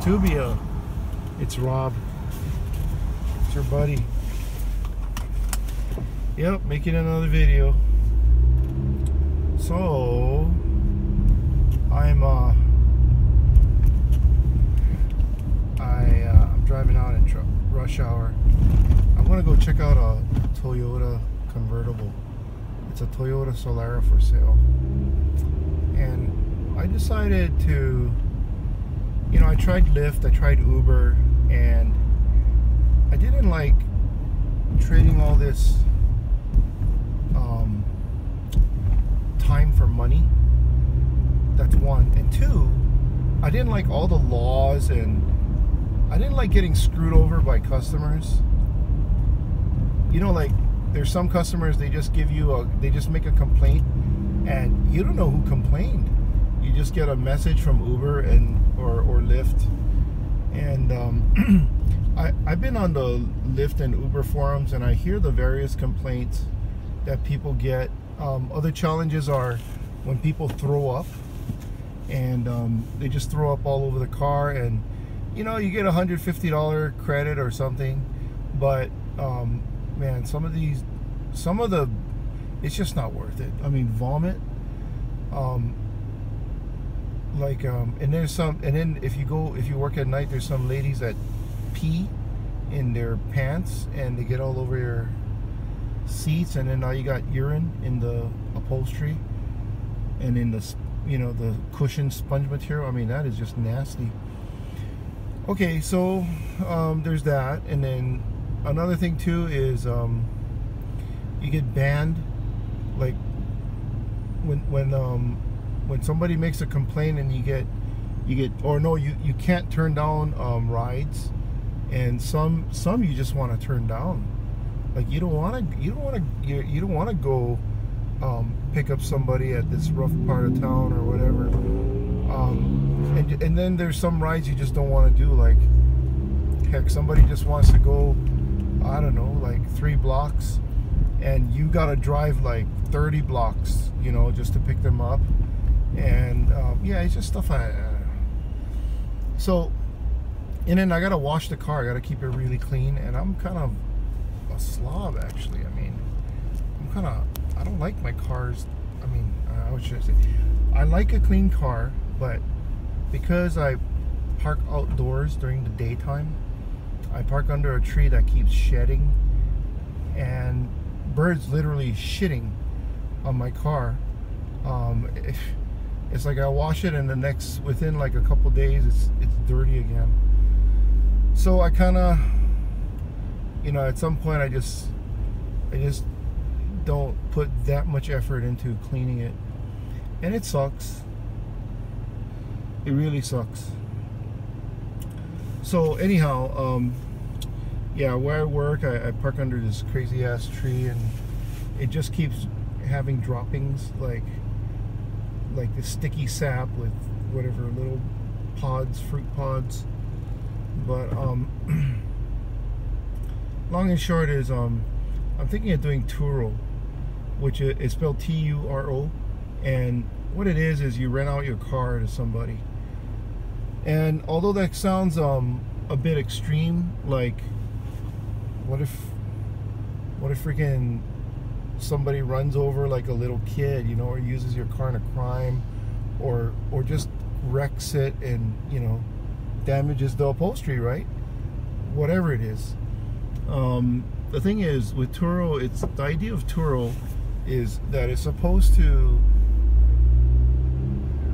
Tubia. It's Rob. It's your buddy. Yep, making another video. So I'm driving out in rush hour. I'm gonna go check out a Toyota convertible. It's a Toyota Solara for sale, and I decided to, I tried Lyft, I tried Uber, and I didn't like trading all this time for money. That's one. And two, I didn't like all the laws, and I didn't like getting screwed over by customers. Like there's some customers, they just they just make a complaint and you don't know who complained. You just get a message from Uber or Lyft. And I've been on the Lyft and Uber forums, and I hear the various complaints that people get. Other challenges are when people throw up, and they just throw up all over the car, and you get $150 credit or something, but man, some of the it's just not worth it. I mean, vomit, and there's some, and then if you work at night, there's some ladies that pee in their pants and they get all over your seats, and then now you got urine in the upholstery and in the the cushion sponge material. I mean, that is just nasty. Okay, so there's that. And then another thing too is you get banned, like when somebody makes a complaint and you get or no, you can't turn down rides, and some you just want to turn down. Like you don't want to go pick up somebody at this rough part of town or whatever. And then there's some rides you just don't want to do. Like, heck, somebody just wants to go, I don't know, like 3 blocks, and you gotta drive like 30 blocks, just to pick them up. And yeah, it's just stuff so, and then I gotta wash the car. I gotta keep it really clean, and I'm kind of a slob, actually. I mean, I don't like my cars. I mean, what should I say? I like a clean car, but because I park outdoors during the daytime, I park under a tree that keeps shedding, and birds literally shitting on my car. It's like I wash it, and within like a couple days, it's dirty again. So I kind of, at some point I just don't put that much effort into cleaning it, and it sucks. It really sucks. So anyhow, yeah, where I work, I park under this crazy ass tree, and it just keeps having droppings, like the sticky sap with whatever little pods, fruit pods. But long and short is I'm thinking of doing Turo, which is spelled T-U-R-O, and what it is you rent out your car to somebody. And although that sounds a bit extreme, like what if freaking somebody runs over like a little kid, or uses your car in a crime, or just wrecks it and damages the upholstery, right? Whatever it is. The thing is with Turo, the idea of Turo is that it's supposed to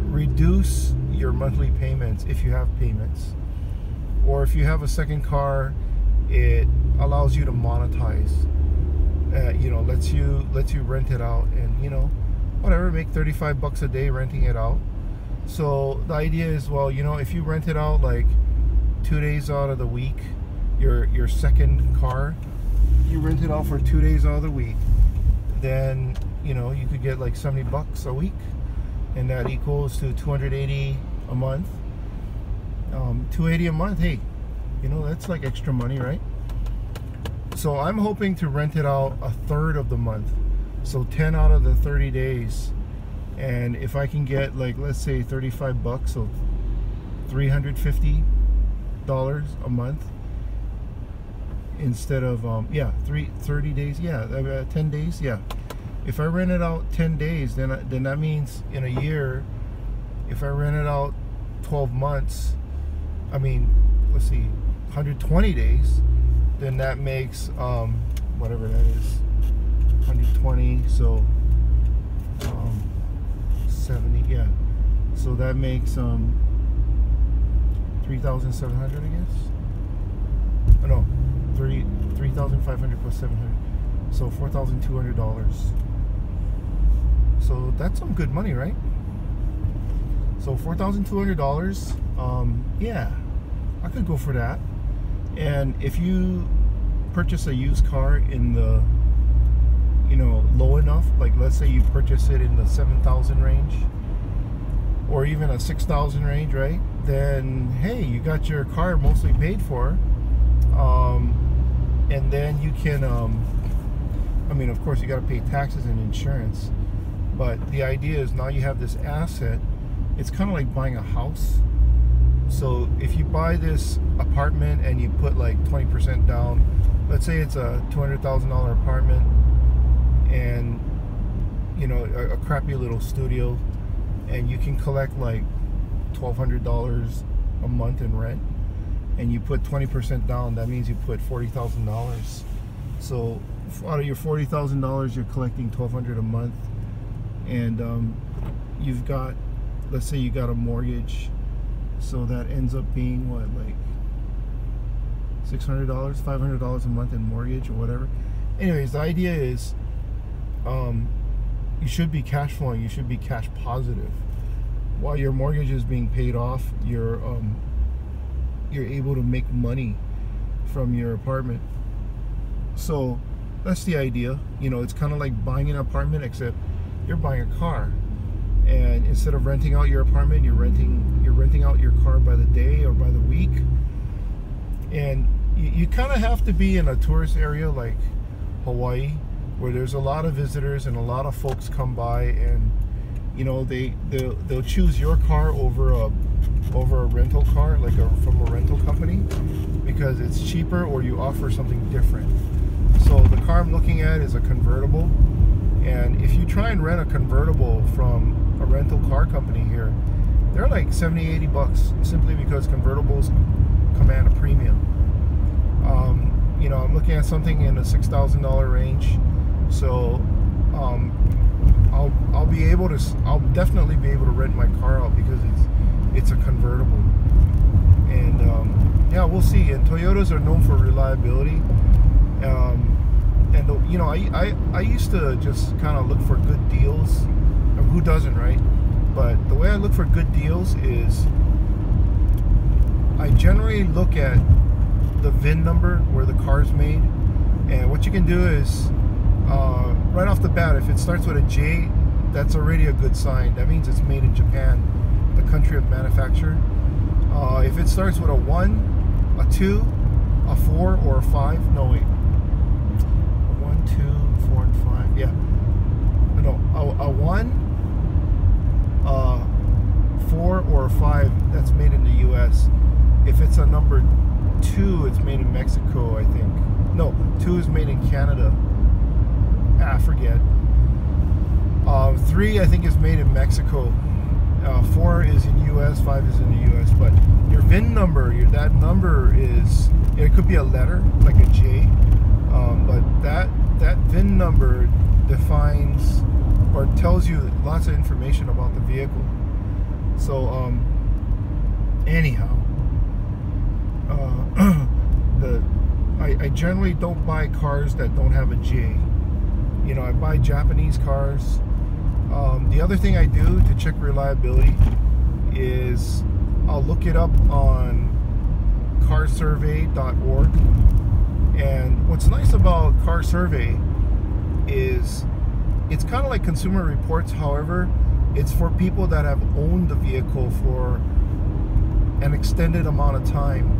reduce your monthly payments if you have payments, or if you have a second car, it allows you to monetize. Lets you rent it out, and whatever, make 35 bucks a day renting it out. So the idea is, well, if you rent it out like 2 days out of the week, your second car, you rent it out for 2 days out of the week, then you could get like 70 bucks a week, and that equals to 280 a month. 280 a month, hey, that's like extra money, right? So I'm hoping to rent it out a third of the month, so 10 out of the 30 days. And if I can get, like, let's say 35 bucks, so 350 a month instead of 30 days. 10 days. Yeah, if I rent it out 10 days, then that means in a year, if I rent it out 12 months, I mean, let's see, 120 days, then that makes whatever that is, 120, so 70, yeah, so that makes 3,700, I guess. Oh, no, 3,500 plus 700, so $4,200. So that's some good money, right? So $4,200. Yeah, I could go for that. And if you purchase a used car in the, low enough, like let's say you purchase it in the 7,000 range, or even a 6,000 range, right? Then hey, you got your car mostly paid for, and then you can, I mean, of course you got to pay taxes and insurance, but the idea is now you have this asset. It's kind of like buying a house. So if you buy this apartment and you put like 20% down, let's say it's a $200,000 apartment, and a crappy little studio, and you can collect like $1,200 a month in rent, and you put 20% down, that means you put $40,000. So out of your $40,000, you're collecting $1,200 a month, and you've got, let's say you got a mortgage, so that ends up being what, like $600, $500 a month in mortgage or whatever. Anyways, the idea is you should be cash flowing, you should be cash positive. While your mortgage is being paid off, you're able to make money from your apartment. So that's the idea. It's kind of like buying an apartment, except you're buying a car. And instead of renting out your apartment, you're renting out your car by the day or by the week. And you kind of have to be in a tourist area like Hawaii, where there's a lot of visitors and a lot of folks come by, and they'll choose your car over a rental car, like from a rental company, because it's cheaper, or you offer something different. So the car I'm looking at is a convertible, and if you try and rent a convertible from a rental car company here, they're like $70-80, simply because convertibles command a premium. I'm looking at something in the $6,000 range, so I'll definitely be able to rent my car out because it's a convertible. And yeah, we'll see. And Toyotas are known for reliability. And I used to just kind of look for good deals. Who doesn't, right? But the way I look for good deals is I generally look at the VIN number where the car's made, and what you can do is right off the bat, if it starts with a J, that's already a good sign. That means it's made in Japan, the country of manufacture. If it starts with a 1, a 2, a 4, or a 5, no wait, 1, 2, 4, and 5, yeah, no, a 1, 4, or a 5, that's made in the US. If it's a number 2, it's made in Mexico, I think. No, 2 is made in Canada. I forget. 3, I think, is made in Mexico. 4 is in US, 5 is in the US. But your VIN number, that number is, it could be a letter, like a J, but that VIN number defines or tells you lots of information about the vehicle. So anyhow, I generally don't buy cars that don't have a J. I buy Japanese cars. The other thing I do to check reliability is I'll look it up on carsurvey.org. And what's nice about Car Survey is it's kind of like Consumer Reports. However, it's for people that have owned the vehicle for an extended amount of time.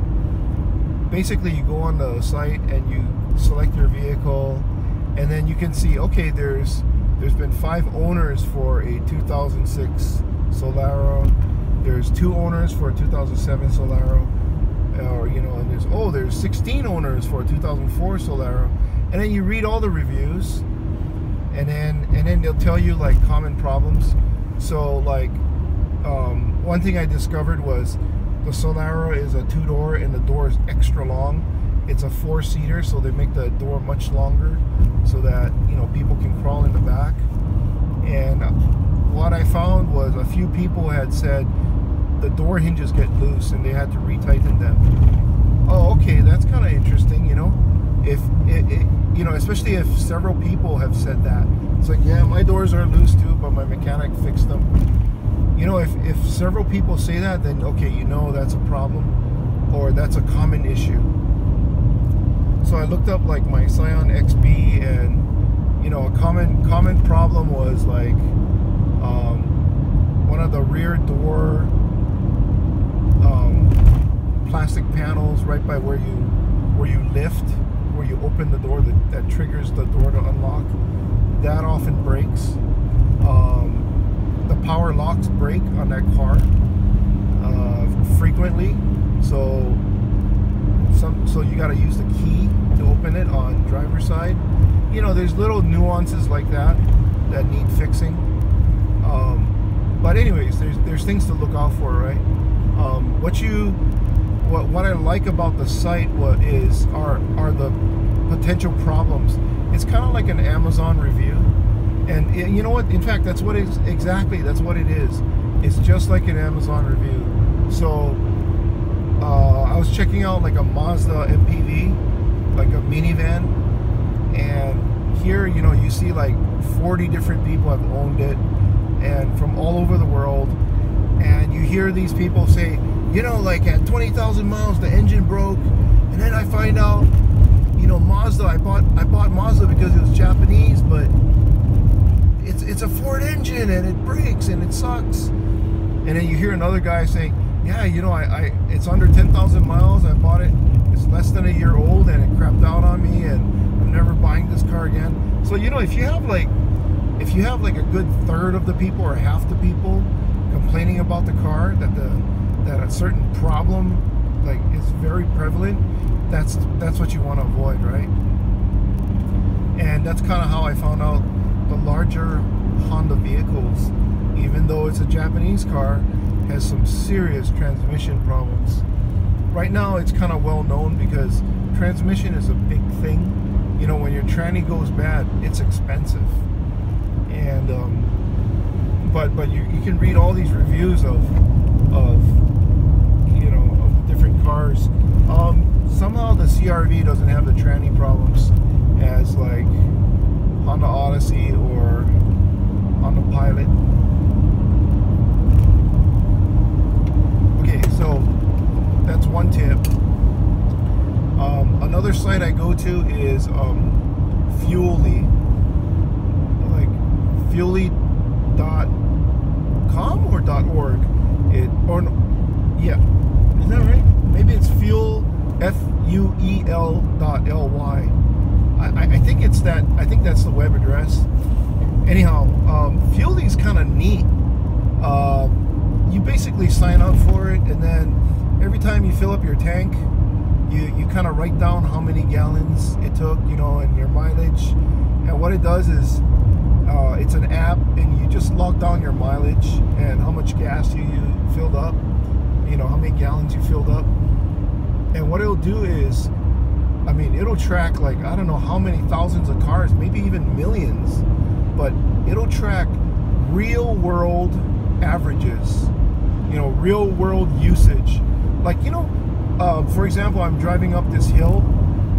Basically, you go on the site and you select your vehicle, and then you can see, okay, there's been 5 owners for a 2006 Solaro. There's 2 owners for a 2007 Solaro, or you know, and there's 16 owners for a 2004 Solara, and then you read all the reviews, and then they'll tell you like common problems. So like one thing I discovered was the Solara is a 2-door and the door is extra long. It's a 4-seater, so they make the door much longer so that, you know, people can crawl in the back. And what I found was a few people had said the door hinges get loose and they had to retighten them. Oh, okay, that's kind of interesting, you know. If you know, especially if several people have said that. It's like, yeah, my doors are loose too, but my mechanic fixed them. You know, if several people say that, then okay, you know that's a problem, or that's a common issue. So I looked up like my Scion XB, and you know, a common problem was like one of the rear door plastic panels right by where you lift, where you open the door, that triggers the door to unlock. That often breaks. The power locks break on that car frequently, so you got to use the key to open it on driver's side. You know, there's little nuances like that need fixing. But anyways, there's things to look out for, right? What I like about the site are the potential problems. It's kind of like an Amazon review, and you know what? In fact, that's what it is. It's just like an Amazon review. So I was checking out like a Mazda MPV, like a minivan, and here, you know, you see like 40 different people have owned it, and from all over the world, and you hear these people say, you know, like at 20,000 miles the engine broke, and then I find out, you know, Mazda, I bought Mazda because it was Japanese, but it's a Ford engine and it breaks and it sucks. And then you hear another guy saying, yeah, you know, it's under 10,000 miles, I bought it, it's less than a year old and it crapped out on me and I'm never buying this car again. So, you know, if you have like a good third of the people or half the people complaining about the car, that a certain problem like is very prevalent, that's what you want to avoid, right? And that's kind of how I found out the larger Honda vehicles, even though it's a Japanese car, has some serious transmission problems. Right now it's kind of well known because transmission is a big thing. You know, when your tranny goes bad, it's expensive. And but you can read all these reviews of you know, of the different cars. Somehow the CR-V doesn't have the tranny problems as like Honda Odyssey or Honda Pilot. Okay, so that's one tip. Another site I go to is Fuelly, like fuelly.com or .org. Yeah, is that right? Maybe it's fuel, FUEL.LY. I think it's that. I think that's the web address. Anyhow, Fuelly's kind of neat. You basically sign up for it, and then every time you fill up your tank, you kind of write down how many gallons it took, you know, and your mileage. And what it does is, it's an app, and you just log down your mileage and how much gas you filled up, you know, how many gallons you filled up. And what it'll do is, I mean, it'll track like, I don't know how many thousands of cars, maybe even millions, but it'll track real world averages, you know, real world usage. Like, you know, for example, I'm driving up this hill,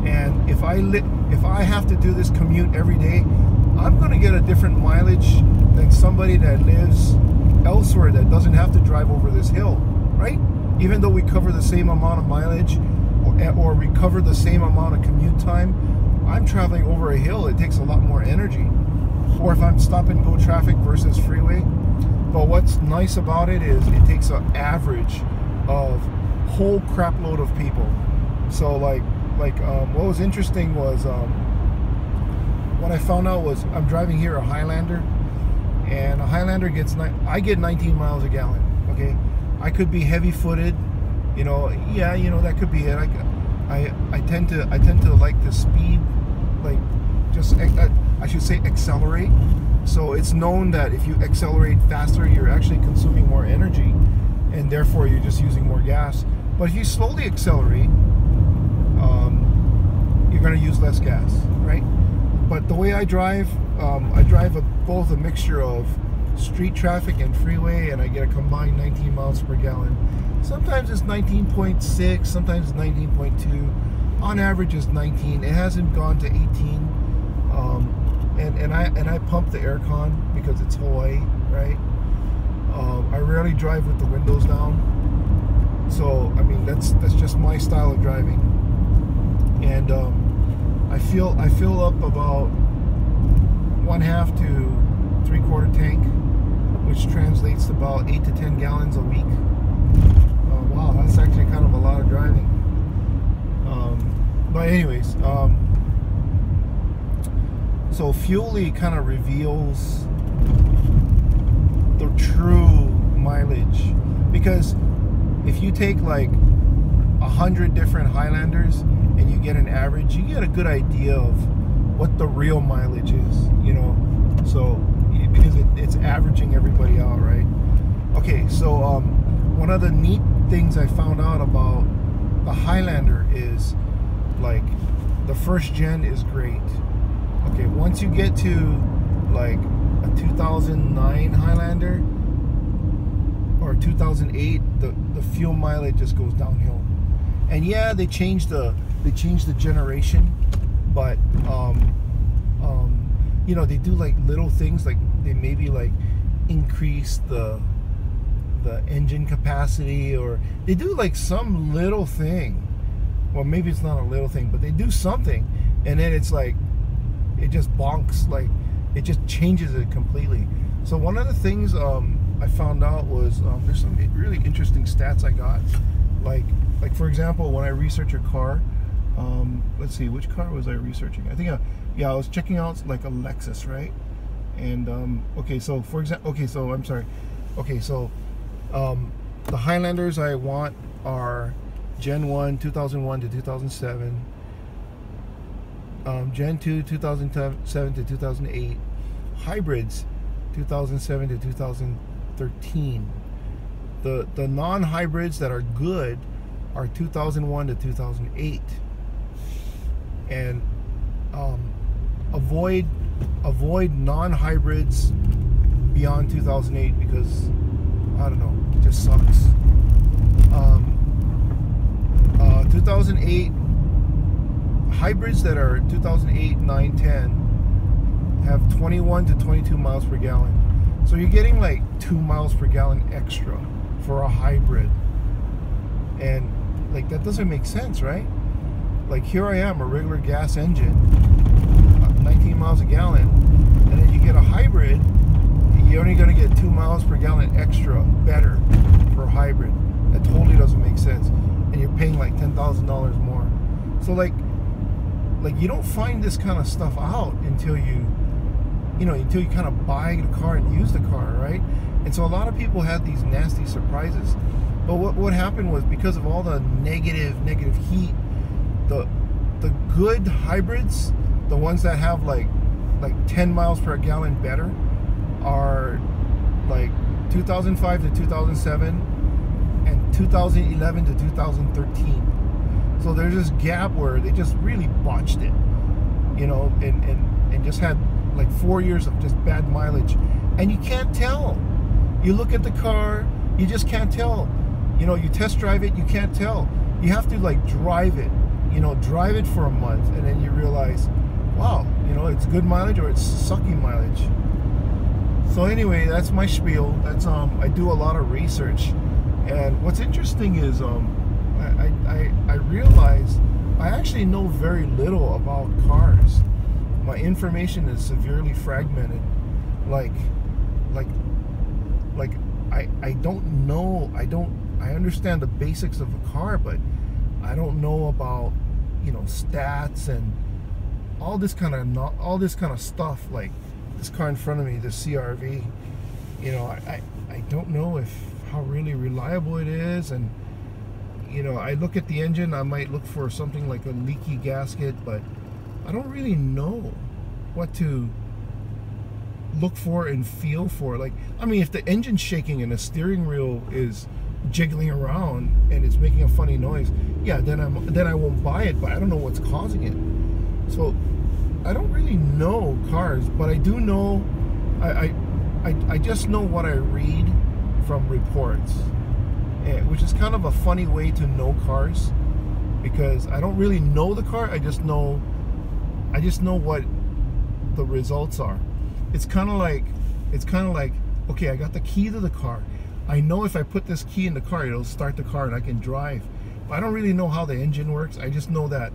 and if I have to do this commute every day, I'm going to get a different mileage than somebody that lives elsewhere that doesn't have to drive over this hill, right? Even though we cover the same amount of mileage, or we cover the same amount of commute time, I'm traveling over a hill. It takes a lot more energy. Or if I'm stop and go traffic versus freeway. But what's nice about it is it takes an average of whole crap load of people. So like what was interesting was what I found out was I'm driving here a Highlander, and a Highlander I get 19 miles a gallon. Okay, I could be heavy-footed, Yeah, that could be it. I tend to like the speed, like just I should say accelerate. So it's known that if you accelerate faster, you're actually consuming more energy, and therefore you're just using more gas. But if you slowly accelerate, you're going to use less gas, right? But the way I drive both a mixture of street traffic and freeway, and I get a combined 19 miles per gallon. Sometimes it's 19.6, sometimes it's 19.2. On average, it's 19. It hasn't gone to 18. And I pump the aircon because it's Hawaii, right? I rarely drive with the windows down. So I mean, that's just my style of driving. And I fill up about 1/2 to 3/4 tank, which translates to about 8 to 10 gallons a week. Wow, that's actually kind of a lot of driving. But anyways, so Fuelly kind of reveals the true mileage, because if you take like 100 different Highlanders and you get an average, you get a good idea of what the real mileage is, so because it's averaging everybody out, right? Okay, so one of the neat things I found out about the Highlander is, like, the first gen is great. Okay, once you get to like a 2009 Highlander or 2008, the fuel mileage just goes downhill. And yeah, they changed the generation, but they do like little things, like they maybe like increase the engine capacity, or they do like some little thing. Well, maybe it's not a little thing, but they do something, and then it's like it just bonks, like it just changes it completely. So one of the things I found out was there's some really interesting stats I got, like for example, when I research a car, let's see, which car was I researching? I think I was checking out like a Lexus, right? And okay, so for example, the Highlanders I want are Gen 1 2001 to 2007, Gen 2 2007 to 2008, hybrids 2007 to 2013. The non-hybrids that are good are 2001 to 2008, and avoid non-hybrids beyond 2008, because I don't know, it just sucks. 2008 hybrids that are 2008, 9, 10 have 21 to 22 miles per gallon. So you're getting like 2 miles per gallon extra for a hybrid. And like, that doesn't make sense, right? Like, here I am, a regular gas engine, 19 miles a gallon, and then you get a hybrid, you're only going to get 2 miles per gallon extra better for a hybrid. That totally doesn't make sense. And you're paying like $10,000 more. So like you don't find this kind of stuff out until you kind of buy the car and use the car, right? And so a lot of people had these nasty surprises. But what happened was, because of all the negative heat, the good hybrids, the ones that have like 10 miles per gallon better, are like 2005 to 2007 and 2011 to 2013. So there's this gap where they just really botched it, and just had like 4 years of just bad mileage. And you can't tell. You look at the car, you just can't tell. You test drive it, you can't tell. You have to like drive it, drive it for a month, and then you realize, wow, it's good mileage or it's sucking mileage. So anyway, that's my spiel. That's I do a lot of research, and what's interesting is I realize I actually know very little about cars. My information is severely fragmented. I don't know. I understand the basics of a car, but I don't know about stats and all this kind of stuff. Like this car in front of me, the CR-V. I don't know how really reliable it is, and you know, I look at the engine, I might look for something like a leaky gasket, but I don't really know what to look for and feel for. Like, I mean, if the engine's shaking and the steering wheel is jiggling around and it's making a funny noise, yeah, then I won't buy it, but I don't know what's causing it. So I don't really know cars, but I do know, I just know what I read from reports, which is kind of a funny way to know cars, because I don't really know the car. I just know what the results are. It's kind of like, okay, I got the key to the car. I know if I put this key in the car, it'll start the car and I can drive. But I don't really know how the engine works. I just know that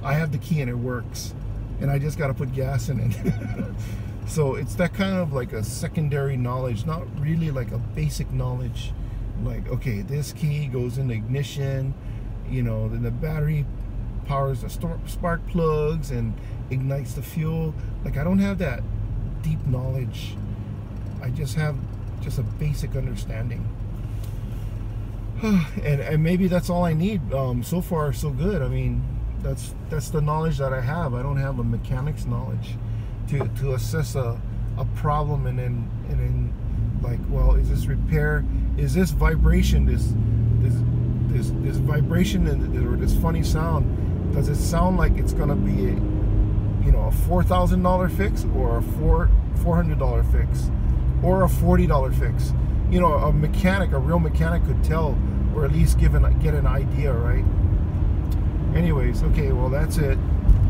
I have the key and it works, and I just got to put gas in it. So it's that kind of like a secondary knowledge, not really like a basic knowledge. Like, okay, this key goes in the ignition, you know, then the battery powers the spark plugs and ignites the fuel. Like, I don't have that deep knowledge. I just have a basic understanding. and maybe that's all I need. So far so good. I mean, that's the knowledge that I have. I don't have a mechanics knowledge to assess a problem and then like, well, is this repair, is this vibration, this vibration or this funny sound, does it sound like it's gonna be a, you know, a $4,000 fix or a $400 fix or a $40 fix? You know, a real mechanic could tell, or at least get an idea, right? Anyways, okay, well, that's it.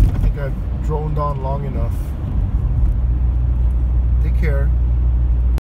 I think I've droned on long enough. Take care.